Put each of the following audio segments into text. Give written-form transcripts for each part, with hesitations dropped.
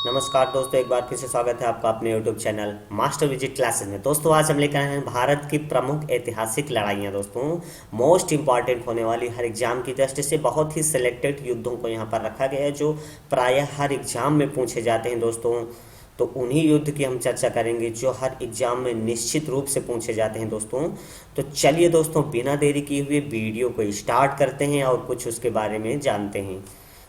नमस्कार दोस्तों, एक बार फिर से स्वागत है आपका अपने YouTube channel master visit classes में। दोस्तों आज हम लेकर आए हैं भारत की प्रमुख ऐतिहासिक लड़ाइयाँ। दोस्तों मोस्ट इंपॉर्टेंट होने वाली हर एग्जाम की दृष्टि से बहुत ही सिलेक्टेड युद्धों को यहाँ पर रखा गया है जो प्रायः हर एग्जाम में पूछे जाते हैं। दोस्तों तो उन्हीं युद्ध की हम चर्चा करेंगे जो हर एग्जाम में निश्चित रूप से पूछे जाते हैं। दोस्तों तो चलिए दोस्तों बिना देरी किए हुए वीडियो को स्टार्ट करते हैं और कुछ उसके बारे में जानते हैं।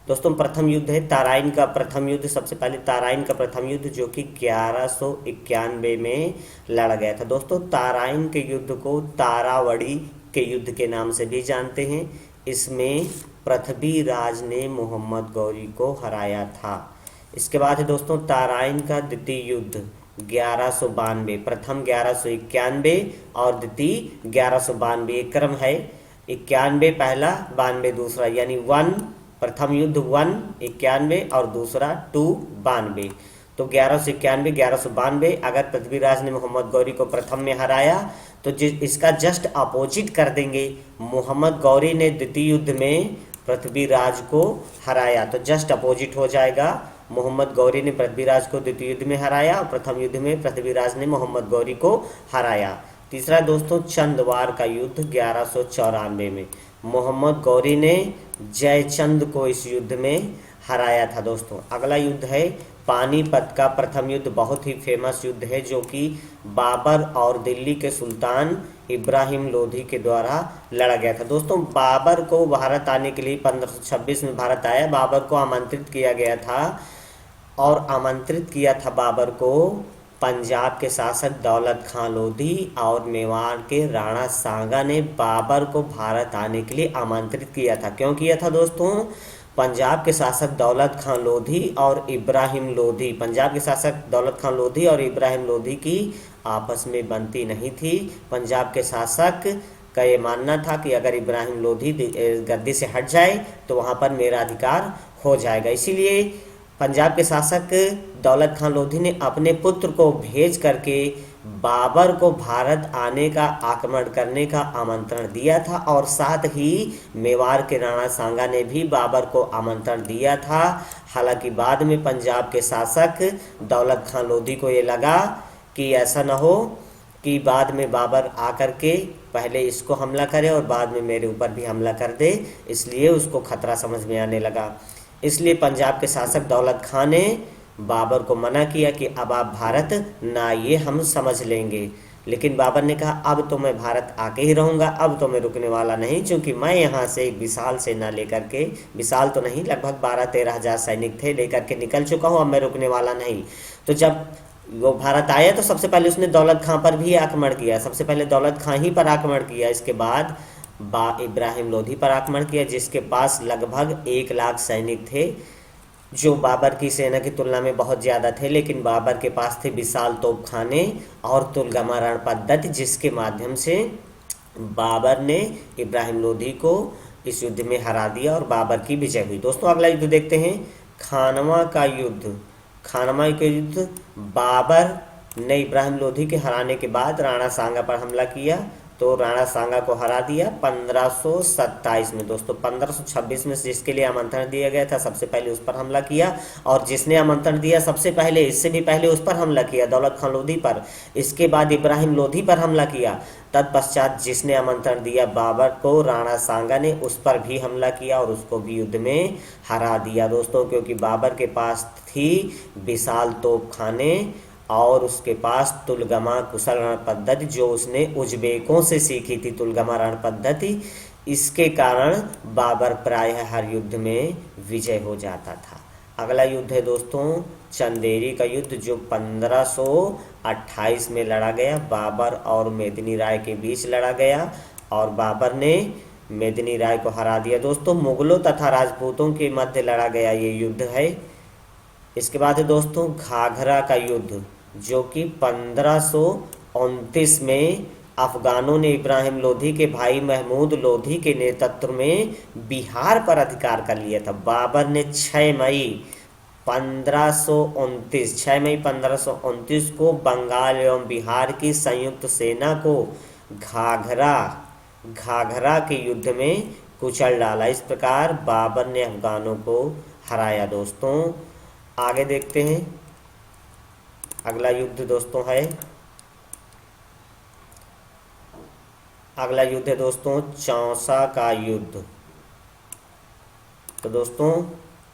दोस्तों प्रथम युद्ध है ताराइन का प्रथम युद्ध। सबसे पहले ताराइन का प्रथम युद्ध जो कि 1191 में लड़ा गया था। दोस्तों ताराइन के युद्ध को तारावड़ी के युद्ध के नाम से भी जानते हैं। इसमें पृथ्वीराज ने मोहम्मद गौरी को हराया था। इसके बाद है दोस्तों ताराइन का द्वितीय युद्ध 1192। प्रथम 1191 और द्वितीय 1192। एक क्रम है 91 पहला 92 दूसरा, यानी 1 प्रथम युद्ध 1 91 और दूसरा 2 92। तो 1191 1192 अगर पृथ्वीराज ने मोहम्मद गौरी को प्रथम में हराया तो इसका जस्ट अपोजिट कर देंगे। मोहम्मद गौरी ने द्वितीय युद्ध में पृथ्वीराज को हराया तो जस्ट अपोजिट हो जाएगा। मोहम्मद गौरी ने पृथ्वीराज को द्वितीय युद्ध में हराया और प्रथम युद्ध में पृथ्वीराज ने मोहम्मद गौरी को हराया। तीसरा दोस्तों चंदवार का युद्ध 1194 में मोहम्मद गौरी ने जयचंद को इस युद्ध में हराया था। दोस्तों अगला युद्ध है पानीपत का प्रथम युद्ध। बहुत ही फेमस युद्ध है जो कि बाबर और दिल्ली के सुल्तान इब्राहिम लोधी के द्वारा लड़ा गया था। दोस्तों बाबर को भारत आने के लिए 1526 में भारत आया। बाबर को आमंत्रित किया गया था और आमंत्रित किया था बाबर को पंजाब के शासक दौलत खां लोधी और मेवाड़ के राणा सांगा ने बाबर को भारत आने के लिए आमंत्रित किया था। क्यों किया था दोस्तों? पंजाब के शासक दौलत खां लोधी और इब्राहिम लोधी, पंजाब के शासक दौलत खां लोधी और इब्राहिम लोधी की आपस में बनती नहीं थी। पंजाब के शासक का ये मानना था कि अगर इब्राहिम लोधी गद्दी से हट जाए तो वहाँ पर मेरा अधिकार हो जाएगा। इसीलिए पंजाब के शासक दौलत खां लोधी ने अपने पुत्र को भेज करके बाबर को भारत आने का आक्रमण करने का आमंत्रण दिया था और साथ ही मेवाड़ के राणा सांगा ने भी बाबर को आमंत्रण दिया था। हालांकि बाद में पंजाब के शासक दौलत खां लोधी को ये लगा कि ऐसा न हो कि बाद में बाबर आकर के पहले इसको हमला करे और बाद में मेरे ऊपर भी हमला कर दे, इसलिए उसको खतरा समझ में आने लगा। इसलिए पंजाब के शासक दौलत खां ने बाबर को मना किया कि अब आप भारत ना आइए, हम समझ लेंगे। लेकिन बाबर ने कहा अब तो मैं भारत आके ही रहूँगा, अब तो मैं रुकने वाला नहीं, क्योंकि मैं यहाँ से एक विशाल सेना लेकर के, विशाल तो नहीं लगभग 12-13 हज़ार सैनिक थे, लेकर के निकल चुका हूँ, अब मैं रुकने वाला नहीं। तो जब वो भारत आया तो सबसे पहले उसने दौलत खां पर भी आक्रमण किया। सबसे पहले दौलत खां ही पर आक्रमण किया, इसके बाद इब्राहिम लोधी पर आक्रमण किया जिसके पास लगभग 1 लाख सैनिक थे, जो बाबर की सेना की तुलना में बहुत ज़्यादा थे। लेकिन बाबर के पास थे विशाल तोपखाने और तुलगमा रण पद्धति, जिसके माध्यम से बाबर ने इब्राहिम लोधी को इस युद्ध में हरा दिया और बाबर की विजय हुई। दोस्तों अगला युद्ध देखते हैं खानवा का युद्ध। खानवा के युद्ध बाबर ने इब्राहिम लोधी के हराने के बाद राणा सांगा पर हमला किया तो राणा सांगा को हरा दिया 1527 में। दोस्तों 1526 में जिसके लिए आमंत्रण दिया गया था सबसे पहले उस पर हमला किया, और जिसने आमंत्रण दिया सबसे पहले, इससे भी पहले उस पर हमला किया दौलत खां लोधी पर, इसके बाद इब्राहिम लोधी पर हमला किया। तत्पश्चात जिसने आमंत्रण दिया बाबर को, राणा सांगा ने, उस पर भी हमला किया और उसको भी युद्ध में हरा दिया। दोस्तों क्योंकि बाबर के पास थी विशाल तोपखाने और उसके पास तुलगमा कुशल रण पद्धति जो उसने उज्बेकों से सीखी थी, तुलगमा रण पद्धति, इसके कारण बाबर प्रायः हर युद्ध में विजय हो जाता था। अगला युद्ध है दोस्तों चंदेरी का युद्ध जो 1528 में लड़ा गया। बाबर और मेदिनी राय के बीच लड़ा गया और बाबर ने मेदिनी राय को हरा दिया। दोस्तों मुगलों तथा राजपूतों के मध्य लड़ा गया ये युद्ध है। इसके बाद है दोस्तों घाघरा का युद्ध जो कि 1529 में अफगानों ने इब्राहिम लोधी के भाई महमूद लोधी के नेतृत्व में बिहार पर अधिकार कर लिया था। बाबर ने 6 मई 1529 को बंगाल एवं बिहार की संयुक्त सेना को घाघरा के युद्ध में कुचल डाला। इस प्रकार बाबर ने अफगानों को हराया। दोस्तों आगे देखते हैं। अगला युद्ध दोस्तों है, अगला युद्ध है दोस्तों चौसा का युद्ध। तो दोस्तों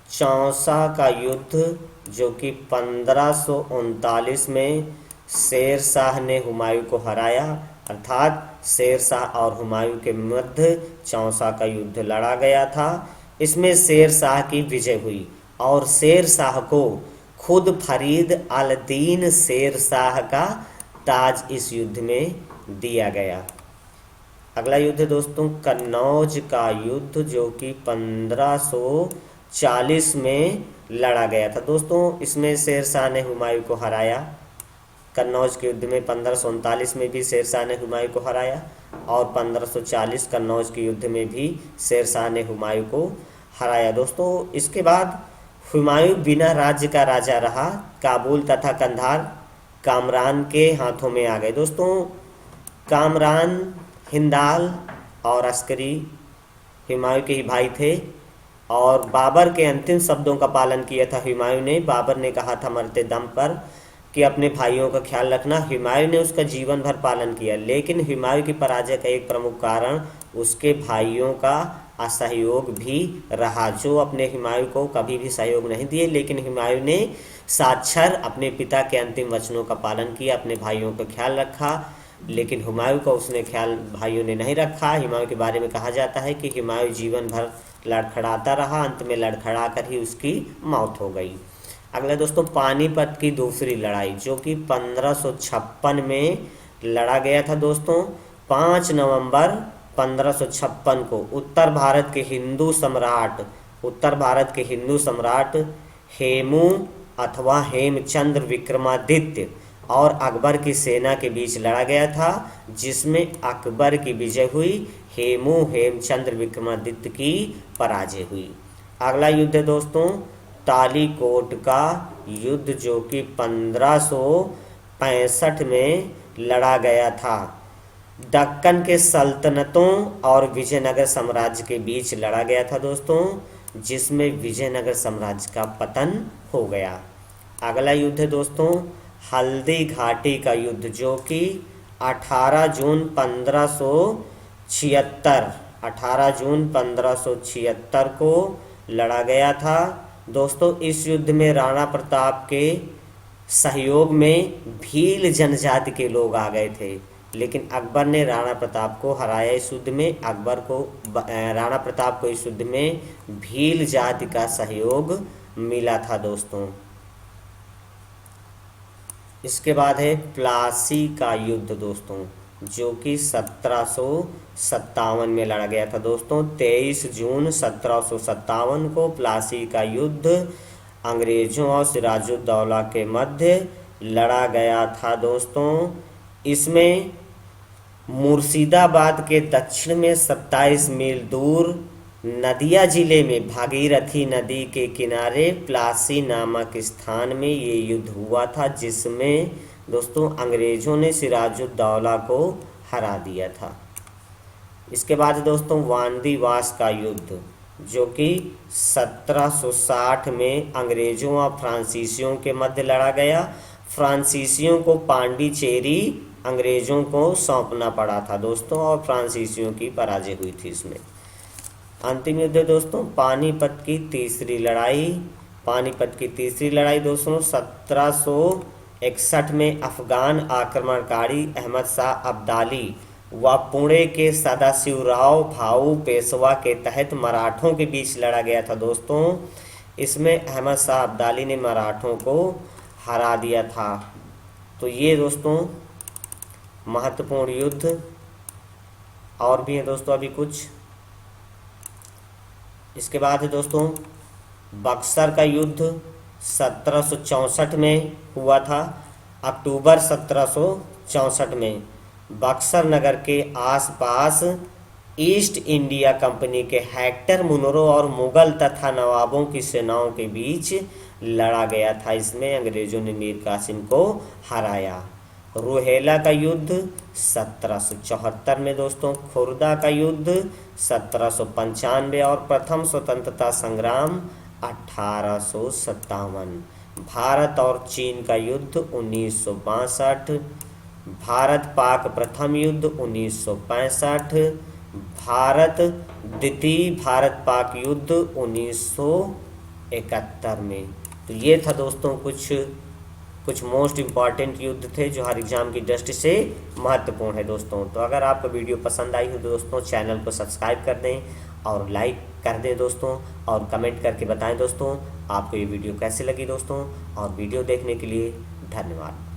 चौसा का युद्ध जो कि 1539 में शेर शाह ने हुमायूं को हराया, अर्थात शेर शाह और हुमायूं के मध्य चौसा का युद्ध लड़ा गया था। इसमें शेर शाह की विजय हुई और शेर शाह को खुद फरीद अल दीन शेर शाह का ताज इस युद्ध में दिया गया। अगला युद्ध दोस्तों कन्नौज का युद्ध जो कि 1540 में लड़ा गया था। दोस्तों इसमें शेर शाह ने हुमायूं को हराया। कन्नौज के युद्ध में 1539 में भी शेर शाह ने हुमायूं को हराया और 1540 कन्नौज के युद्ध में भी शेर शाह ने हुमायूं को हराया। दोस्तों इसके बाद हुमायूं बिना राज्य का राजा रहा। काबुल तथा कंधार कामरान के हाथों में आ गए। दोस्तों कामरान, हिंदाल और अस्करी हुमायूं के ही भाई थे और बाबर के अंतिम शब्दों का पालन किया था हुमायूं ने। बाबर ने कहा था मरते दम पर कि अपने भाइयों का ख्याल रखना। हुमायूं ने उसका जीवन भर पालन किया, लेकिन हुमायूं की पराजय का एक प्रमुख कारण उसके भाइयों का असहयोग भी रहा, जो अपने हुमायूं को कभी भी सहयोग नहीं दिए। लेकिन हुमायूं ने साक्षर अपने पिता के अंतिम वचनों का पालन किया, अपने भाइयों का ख्याल रखा, लेकिन हुमायूं का उसने ख्याल भाइयों ने नहीं रखा। हुमायूं के बारे में कहा जाता है कि हुमायूं जीवन भर लड़खड़ाता रहा, अंत में लड़खड़ा कर ही उसकी मौत हो गई। अगला दोस्तों पानीपत की दूसरी लड़ाई जो कि 1556 में लड़ा गया था। दोस्तों 5 नवंबर 1556 को उत्तर भारत के हिंदू सम्राट हेमू अथवा हेमचंद्र विक्रमादित्य और अकबर की सेना के बीच लड़ा गया था, जिसमें अकबर की विजय हुई, हेमचंद्र विक्रमादित्य की पराजय हुई। अगला युद्ध है दोस्तों तालीकोट का युद्ध जो कि 1565 में लड़ा गया था। दक्कन के सल्तनतों और विजयनगर साम्राज्य के बीच लड़ा गया था दोस्तों, जिसमें विजयनगर साम्राज्य का पतन हो गया। अगला युद्ध है दोस्तों हल्दी घाटी का युद्ध जो कि 18 जून 1576 को लड़ा गया था। दोस्तों इस युद्ध में राणा प्रताप के सहयोग में भील जनजाति के लोग आ गए थे, लेकिन अकबर ने राणा प्रताप को हराया इस युद्ध में। राणा प्रताप को इस युद्ध में भील जाति का सहयोग मिला था दोस्तों। इसके बाद है प्लासी का युद्ध दोस्तों जो कि 1757 में लड़ा गया था। दोस्तों 23 जून 1757 को प्लासी का युद्ध अंग्रेजों और सिराजुद्दौला के मध्य लड़ा गया था। दोस्तों इसमें मुर्शिदाबाद के दक्षिण में 27 मील दूर नदिया जिले में भागीरथी नदी के किनारे प्लासी नामक स्थान में ये युद्ध हुआ था, जिसमें दोस्तों अंग्रेजों ने सिराजुद्दौला को हरा दिया था। इसके बाद दोस्तों वांदीवास का युद्ध जो कि 1760 में अंग्रेजों और फ्रांसीसियों के मध्य लड़ा गया। फ्रांसीसियों को पांडिचेरी अंग्रेजों को सौंपना पड़ा था दोस्तों, और फ्रांसीसियों की पराजय हुई थी इसमें। अंतिम युद्ध दोस्तों पानीपत की तीसरी लड़ाई दोस्तों 1761 में अफगान आक्रमणकारी अहमद शाह अब्दाली व पुणे के सदाशिवराव भाऊ पेशवा के तहत मराठों के बीच लड़ा गया था दोस्तों। इसमें अहमद शाह अब्दाली ने मराठों को हरा दिया था। तो ये दोस्तों महत्वपूर्ण युद्ध और भी हैं दोस्तों अभी कुछ। इसके बाद है दोस्तों बक्सर का युद्ध 1764 में हुआ था। अक्टूबर 1764 में बक्सर नगर के आसपास ईस्ट इंडिया कंपनी के हेक्टर मुनरो और मुगल तथा नवाबों की सेनाओं के बीच लड़ा गया था। इसमें अंग्रेजों ने मीर कासिम को हराया। रुहेला का युद्ध 1774 में दोस्तों, खुर्दा का युद्ध 1795 और प्रथम स्वतंत्रता संग्राम 1857। भारत और चीन का युद्ध 1962, भारत पाक प्रथम युद्ध 1965, भारत द्वितीय भारत पाक युद्ध 1971 में। तो ये था दोस्तों कुछ कुछ मोस्ट इम्पॉर्टेंट युद्ध थे जो हर एग्जाम की दृष्टि से महत्वपूर्ण है दोस्तों। तो अगर आपको वीडियो पसंद आई हो तो दोस्तों चैनल को सब्सक्राइब कर दें और लाइक कर दें दोस्तों, और कमेंट करके बताएं दोस्तों आपको ये वीडियो कैसे लगी दोस्तों। और वीडियो देखने के लिए धन्यवाद।